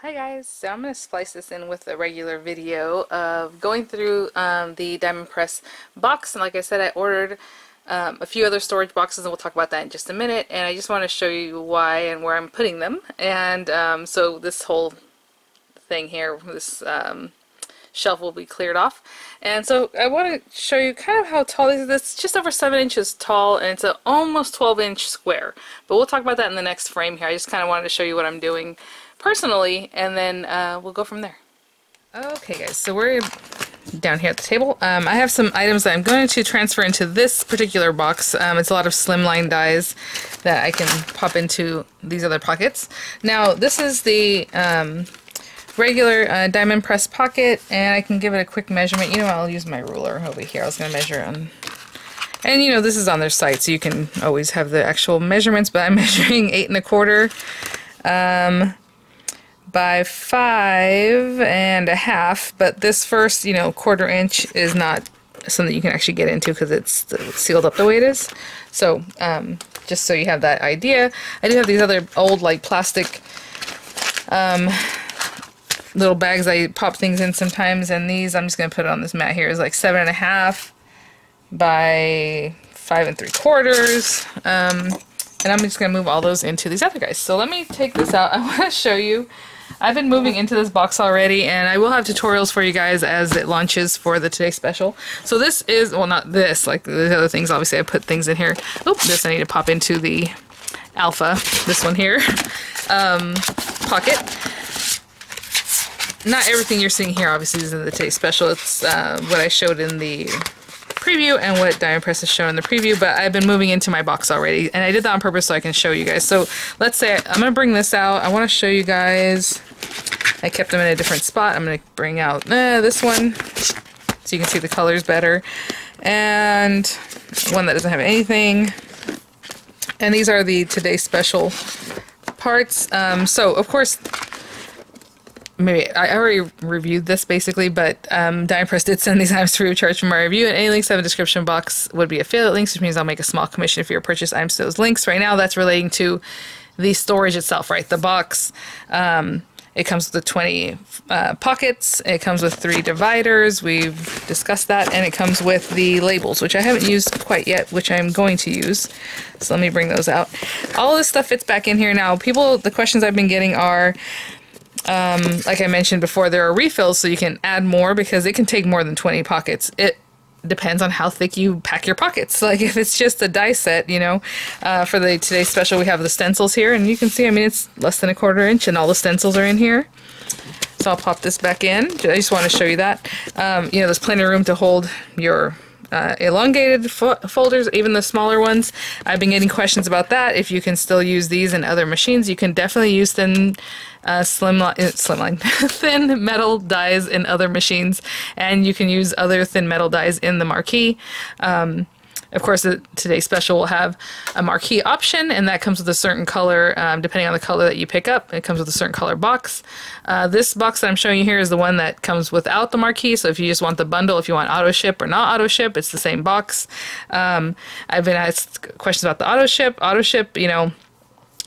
Hi guys, so I'm going to splice this in with a regular video of going through the Diamond Press box, and like I said, I ordered a few other storage boxes, and we'll talk about that in just a minute, and I just want to show you why and where I'm putting them. And so this whole thing here, this shelf will be cleared off, and so I want to show you kind of how tall this is. It's just over 7 inches tall, and it's an almost 12-inch square, but we'll talk about that in the next frame here. I just kind of wanted to show you what I'm doing personally, and then we'll go from there. Okay guys, so we're down here at the table. I have some items that I'm going to transfer into this particular box. It's a lot of slimline dies that I can pop into these other pockets. Now this is the regular Diamond Press pocket, and I can give it a quick measurement. You know, I'll use my ruler over here. I was going to measure on, and you know, this is on their site, so you can always have the actual measurements, but I'm measuring 8 1/4 by 5 1/2, but this first, you know, 1/4 inch is not something you can actually get into because it's sealed up the way it is. So just so you have that idea, I do have these other old like plastic little bags I pop things in sometimes, and these I'm just gonna put it on this mat here is like 7 1/2 by 5 3/4, and I'm just gonna move all those into these other guys. So let me take this out. I want to show you. I've been moving into this box already, and I will have tutorials for you guys as it launches for the Today Special. So this is, well, not this, like the other things, obviously I put things in here. Oops, this I need to pop into the Alpha, this one here, pocket. Not everything you're seeing here obviously is in the Today Special. It's what I showed in the preview and what Diamond Press has shown in the preview, but I've been moving into my box already, and I did that on purpose so I can show you guys. So let's say I'm going to bring this out. I want to show you guys. I kept them in a different spot. I'm going to bring out this one so you can see the colors better, and one that doesn't have anything. And these are the Today Special parts. So of course, maybe I already reviewed this basically, but Diamond Press did send these items free of charge from my review, and any links I have in the description box would be affiliate links, which means I'll make a small commission for your purchase items to those links. Right now that's relating to the storage itself, right? The box, it comes with the 20 pockets, it comes with 3 dividers, we've discussed that, and it comes with the labels, which I haven't used quite yet, which I'm going to use. So let me bring those out. All this stuff fits back in here now. The questions I've been getting are, like I mentioned before, there are refills, so you can add more because it can take more than 20 pockets. It depends on how thick you pack your pockets. Like if it's just a die set, you know, for the Today Special we have the stencils here, and you can see, I mean, it's less than 1/4 inch and all the stencils are in here. So I'll pop this back in. I just want to show you that. You know, there's plenty of room to hold your elongated folders, even the smaller ones. I've been getting questions about that. If you can still use these in other machines, you can definitely use thin thin metal dies in other machines, and you can use other thin metal dies in the marquee. Of course, the Today Special will have a marquee option, and that comes with a certain color, depending on the color that you pick up. It comes with a certain color box. This box that I'm showing you here is the one that comes without the marquee, so if you just want the bundle, if you want auto ship or not auto ship, it's the same box. I've been asked questions about the auto ship. Auto ship, you know,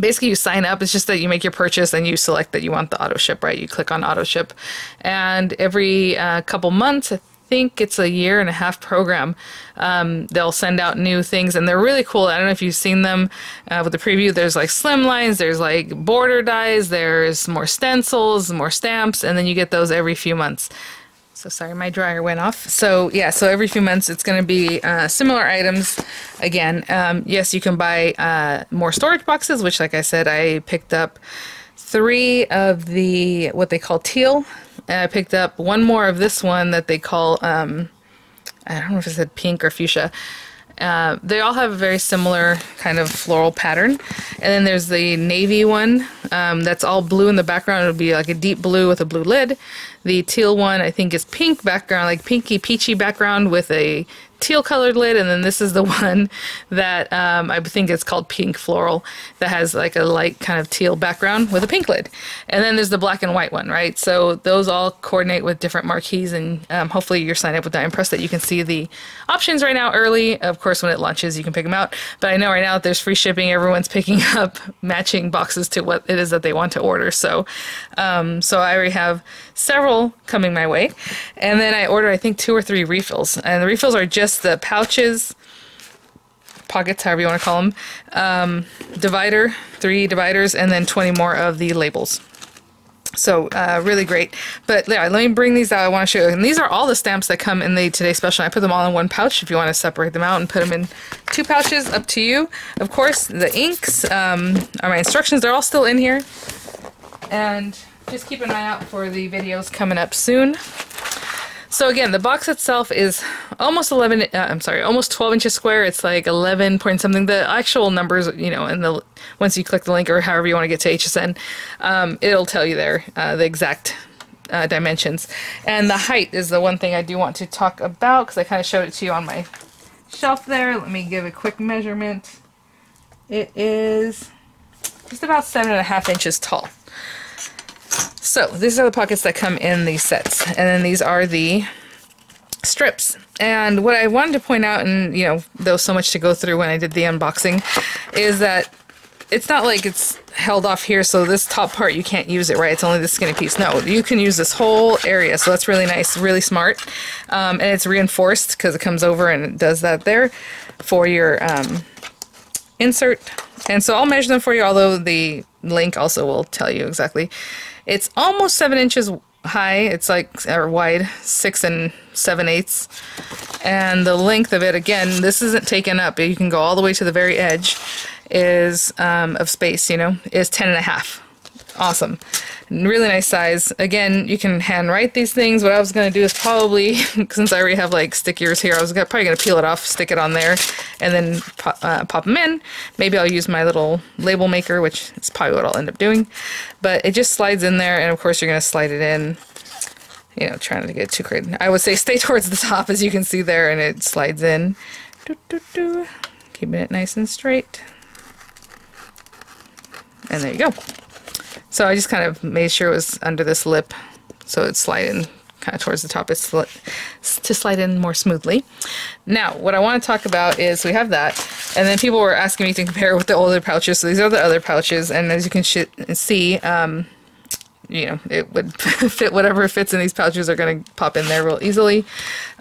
basically you sign up. It's just that you make your purchase and you select that you want the auto ship, right? You click on auto ship, and every couple months, I think it's a 1.5 year program, they'll send out new things, and they're really cool. I don't know if you've seen them with the preview. There's like slim lines, there's like border dies, there's more stencils, more stamps, and then you get those every few months. So sorry, my dryer went off. So yeah, so every few months it's going to be similar items. Again, yes, you can buy more storage boxes, which, like I said, I picked up 3 of the what they call teal, and I picked up 1 more of this one that they call I don't know if it said pink or fuchsia. They all have a very similar kind of floral pattern. And then there's the navy one that's all blue in the background. It'll be like a deep blue with a blue lid. The teal one I think is pink background, like pinky peachy background with a teal colored lid, and then this is the one that I think it's called Pink Floral, that has like a light kind of teal background with a pink lid. And then there's the black and white one, right? So those all coordinate with different marquees, and hopefully you're signed up with Diamond Press that you can see the options right now early. Of course, when it launches, you can pick them out. But I know right now that there's free shipping. Everyone's picking up matching boxes to what it is that they want to order. So, so I already have several coming my way. And then I ordered, I think, 2 or 3 refills. And the refills are just the pouches, pockets, however you want to call them, divider, 3 dividers, and then 20 more of the labels. So really great. But yeah, let me bring these out. I want to show you. And these are all the stamps that come in the Today Special. I put them all in one pouch. If you want to separate them out and put them in 2 pouches, up to you. Of course, the inks are my instructions. They're all still in here. And just keep an eye out for the videos coming up soon. So again, the box itself is almost almost 12 inches square. It's like 11 point something. The actual numbers, you know, and the once you click the link or however you want to get to HSN, it'll tell you there the exact dimensions. And the height is the one thing I do want to talk about, because I kind of showed it to you on my shelf there. Let me give a quick measurement. It is just about 7.5 inches tall. So these are the pockets that come in these sets, and then these are the strips. And what I wanted to point out, and you know, there was so much to go through when I did the unboxing, is that it's not like it's held off here, so this top part you can't use it, right? It's only the skinny piece. No, you can use this whole area, so that's really nice, really smart. And it's reinforced because it comes over and it does that there for your insert. And so I'll measure them for you, although the link also will tell you exactly. It's almost 7 inches high. It's like, or wide, 6 7/8. And the length of it, again, this isn't taken up. You can go all the way to the very edge, is of space, you know, is 10.5. Awesome. Really nice size. Again, you can hand write these things. What I was going to do is probably, since I already have like stickers here, I was probably going to peel it off, stick it on there, and then pop them in. Maybe I'll use my little label maker, which is probably what I'll end up doing. But it just slides in there, and of course you're going to slide it in, you know, trying to get too crazy. I would say stay towards the top, as you can see there, and it slides in. Keeping it nice and straight. And there you go. So I just kind of made sure it was under this lip, so it'd slide in kind of towards the top, it's to slide in more smoothly. Now, what I want to talk about is we have that, and then people were asking me to compare with the older pouches, so these are the other pouches, and as you can see, you know, it would fit whatever fits in these pouches are going to pop in there real easily.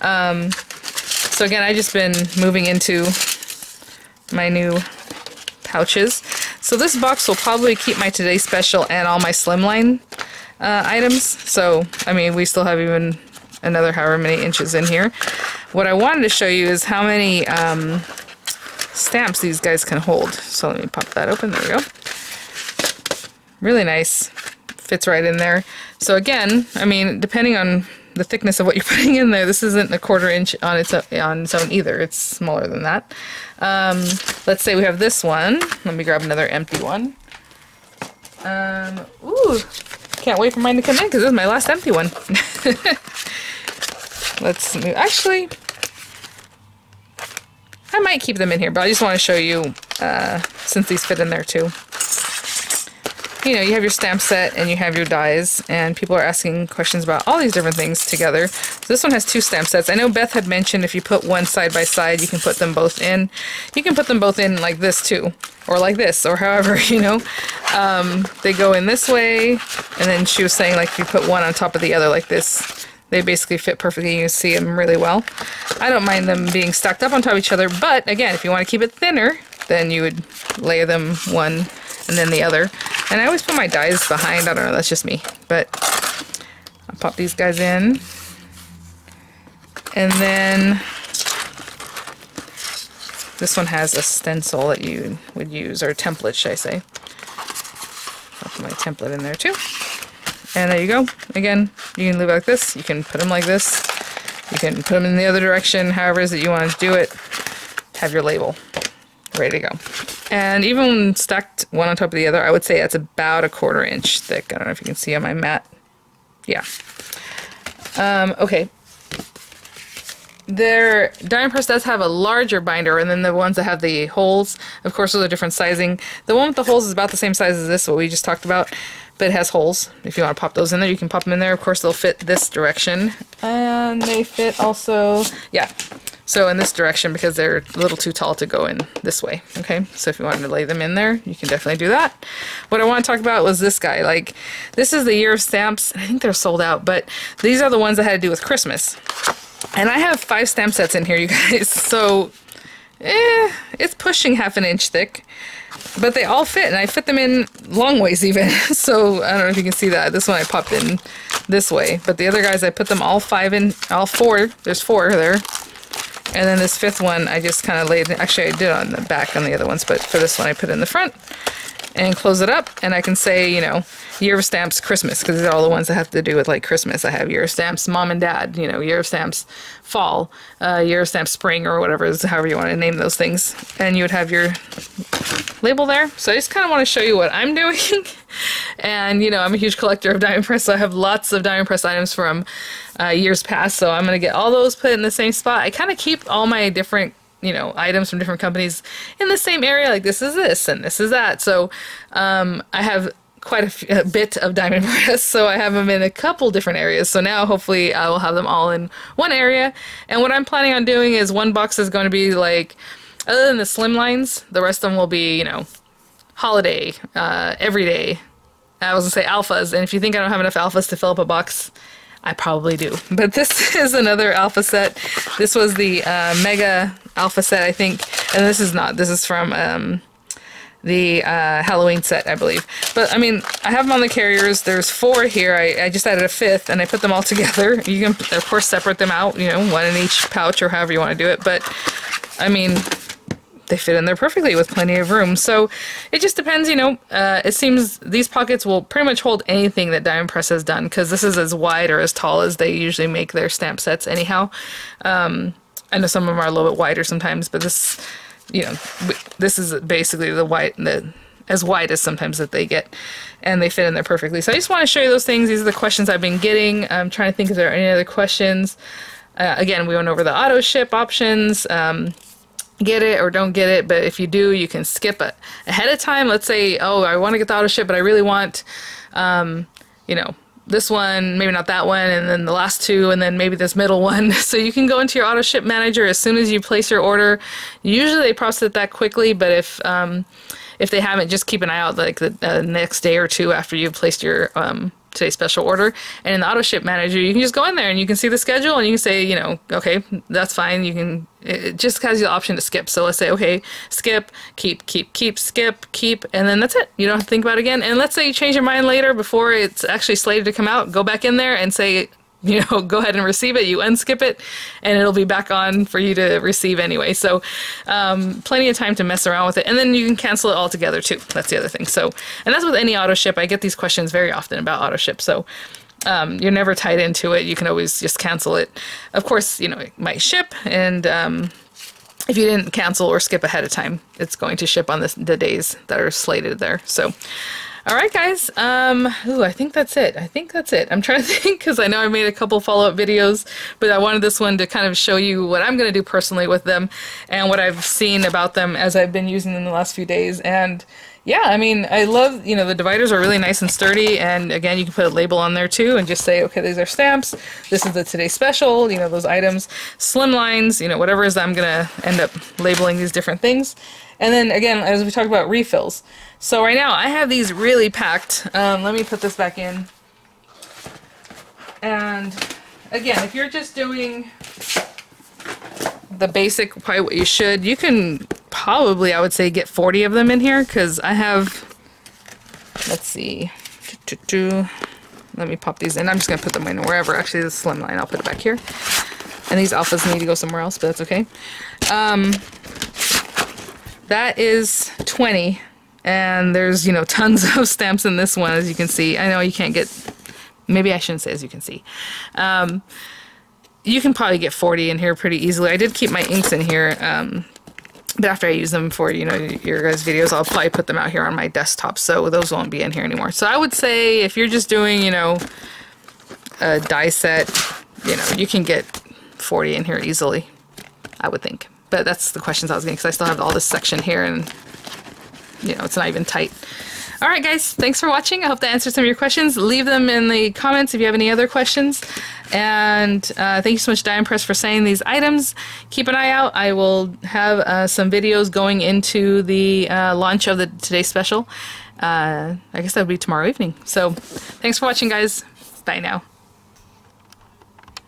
So again, I've just been moving into my new pouches. So this box will probably keep my Today Special and all my slimline items. So, I mean, we still have even another however many inches in here. What I wanted to show you is how many stamps these guys can hold. So let me pop that open. There we go. Really nice. Fits right in there. So again, I mean, depending on the thickness of what you're putting in there, this isn't a 1/4 inch on its own either. It's smaller than that. Let's say we have this one. Let me grab another empty one. Ooh, can't wait for mine to come in because this is my last empty one. Let's move. Actually, I might keep them in here, but I just want to show you since these fit in there too. You know, you have your stamp set and you have your dies, and people are asking questions about all these different things together. So this one has 2 stamp sets. I know Beth had mentioned if you put one side by side, you can put them both in. You can put them both in like this too, or like this, or however, you know. They go in this way, and then she was saying like if you put one on top of the other like this, they basically fit perfectly. You can see them really well. I don't mind them being stacked up on top of each other, but again, if you want to keep it thinner, then you would layer them one and then the other. And I always put my dies behind. I don't know, that's just me. But I'll pop these guys in. And then this one has a stencil that you would use, or a template, should I say. I'll put my template in there too. And there you go. Again, you can leave it like this. You can put them like this. You can put them in the other direction, however it is that you want to do it. Have your label ready to go. And even when stacked one on top of the other, I would say that's about a 1/4 inch thick. I don't know if you can see on my mat. Yeah. Okay. their diamond press does have a larger binder, and then the ones that have the holes, of course, those are different sizing. The one with the holes is about the same size as this, what we just talked about, but it has holes. If you want to pop those in there, you can pop them in there. Of course, they'll fit this direction, and they fit also, yeah, so in this direction because they're a little too tall to go in this way, okay? So if you wanted to lay them in there, you can definitely do that. What I want to talk about was this guy. Like, this is the year of stamps. I think they're sold out, but these are the ones that had to do with Christmas. And I have 5 stamp sets in here, you guys, so it's pushing ½ an inch thick, but they all fit, and I fit them in long ways even. So I don't know if you can see that. This one I popped in this way, but the other guys I put them all 5 in, all 4. There's 4 there. And then this 5th one, I just kind of laid, actually I did on the back on the other ones, but for this one I put it in the front and close it up, and I can say, you know, year of stamps Christmas, because these are all the ones that have to do with like Christmas. I have year of stamps mom and dad, you know, year of stamps fall, year of stamps spring, or whatever is, however you want to name those things. And you would have your label there. So I just kind of want to show you what I'm doing. And, you know, I'm a huge collector of diamond press, so I have lots of diamond press items from years past. So I'm going to get all those put in the same spot. I kind of keep all my different, you know, items from different companies in the same area. Like this is this and this is that. So I have quite a bit of diamond press, so I have them in a couple different areas. So now hopefully I will have them all in one area. And what I'm planning on doing is one box is going to be like, other than the slim lines, the rest of them will be, you know, holiday, everyday. I was gonna say alphas, and if you think I don't have enough alphas to fill up a box, I probably do. But this is another alpha set. This was the mega alpha set, I think, and this is not. This is from the Halloween set, I believe. But I mean, I have them on the carriers. There's 4 here. I just added a 5th, and I put them all together. You can, of course, separate them out, you know, one in each pouch or however you want to do it. But I mean, they fit in there perfectly with plenty of room. So it just depends, you know. It seems these pockets will pretty much hold anything that Diamond Press has done, because this is as wide or as tall as they usually make their stamp sets anyhow. I know some of them are a little bit wider sometimes, but this, you know, this is basically as wide as sometimes that they get, and they fit in there perfectly. So I just want to show you those things. These are the questions I've been getting. I'm trying to think if there are any other questions. Again, we went over the auto ship options. Get it or don't get it, but if you do, you can skip it ahead of time. Let's say, oh, I want to get the auto ship, but I really want, you know, this one, maybe not that one, and then the last 2, and then maybe this middle one. So you can go into your auto ship manager as soon as you place your order. Usually they process it that quickly, but if they haven't, just keep an eye out like the next day or 2 after you've placed your today's special order. And in the auto ship manager, you can just go in there and you can see the schedule, and you can say, you know, okay, that's fine. You can, it just has the option to skip. So let's say, okay, skip, keep, skip, keep, and then that's it. You don't have to think about it again. And let's say you change your mind later before it's actually slated to come out, go back in there and say, you know, go ahead and receive it. You unskip it, and it'll be back on for you to receive anyway. So plenty of time to mess around with it. And then you can cancel it altogether too. That's the other thing. So, and that's with any auto ship. I get these questions very often about auto ship. So you're never tied into it. You can always just cancel it. Of course, you know, it might ship, and if you didn't cancel or skip ahead of time, it's going to ship on the days that are slated there. So all right, guys. Ooh, I think that's it. I'm trying to think, because I know I made a couple follow-up videos, but I wanted this one to kind of show you what I'm going to do personally with them and what I've seen about them as I've been using them the last few days. And yeah, I mean, I love, you know, the dividers are really nice and sturdy, and again, you can put a label on there too and just say, okay, these are stamps, this is the today's special, you know, those items, slim lines, you know, whatever it is, I'm gonna end up labeling these different things. And then again, as we talk about refills, so right now I have these really packed. Let me put this back in. And again, if you're just doing the basic, probably what you should, you can probably, I would say, get 40 of them in here, because I have, let's see, let me pop these in. I'm just going to put them in wherever. Actually, the slim line, I'll put it back here. And these alphas need to go somewhere else, but that's okay. That is 20, and there's, you know, tons of stamps in this one, as you can see. I know you can't get, maybe I shouldn't say as you can see. You can probably get 40 in here pretty easily. I did keep my inks in here, but after I use them for, you know, your guys' videos, I'll probably put them out here on my desktop, so those won't be in here anymore. So I would say if you're just doing, you know, a die set, you know, you can get 40 in here easily, I would think. But that's the questions I was getting, because I still have all this section here, and you know, it's not even tight. All right, guys, thanks for watching. I hope that answered some of your questions. Leave them in the comments if you have any other questions. And thank you so much, Die and Press, for sending these items. Keep an eye out. I will have some videos going into the launch of the Today Special. I guess that would be tomorrow evening. So thanks for watching, guys. Bye now.